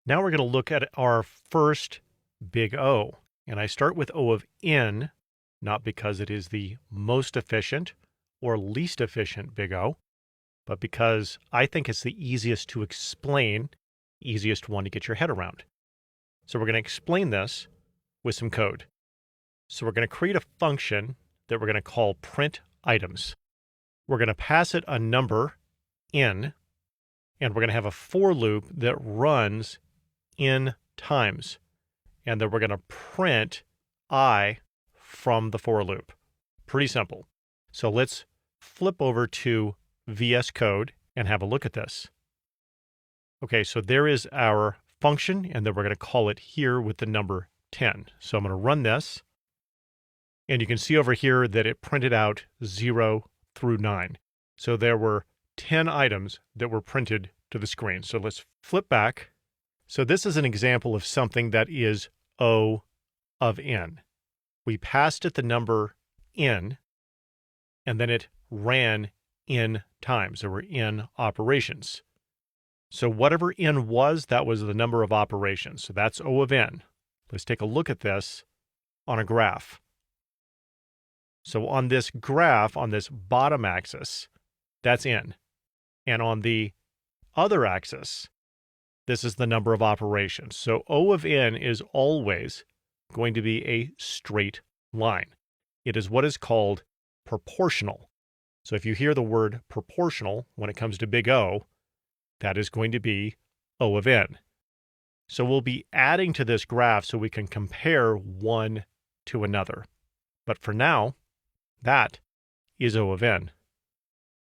Now we're going to look at our first big O. And I start with O of n, not because it is the most efficient or least efficient big O, but because I think it's the easiest to explain, easiest one to get your head around. So we're going to explain this with some code. So we're going to create a function that we're going to call print items. We're going to pass it a number n, and we're going to have a for loop that runs n times. And then we're going to print I from the for loop. Pretty simple. So let's flip over to VS Code and have a look at this. Okay, so there is our function, and then we're going to call it here with the number 10. So I'm going to run this, and you can see over here that it printed out 0 through 9. So there were 10 items that were printed to the screen. So let's flip back. So this is an example of something that is O of n. We passed it the number n, and then it ran n times. There were n operations. So whatever n was, that was the number of operations. So that's O of n. Let's take a look at this on a graph. So on this graph, on this bottom axis, that's n. And on the other axis, this is the number of operations. So O of n is always going to be a straight line. It is what is called proportional. So if you hear the word proportional when it comes to big O, that is going to be O of n. So we'll be adding to this graph so we can compare one to another. But for now, that is O of n.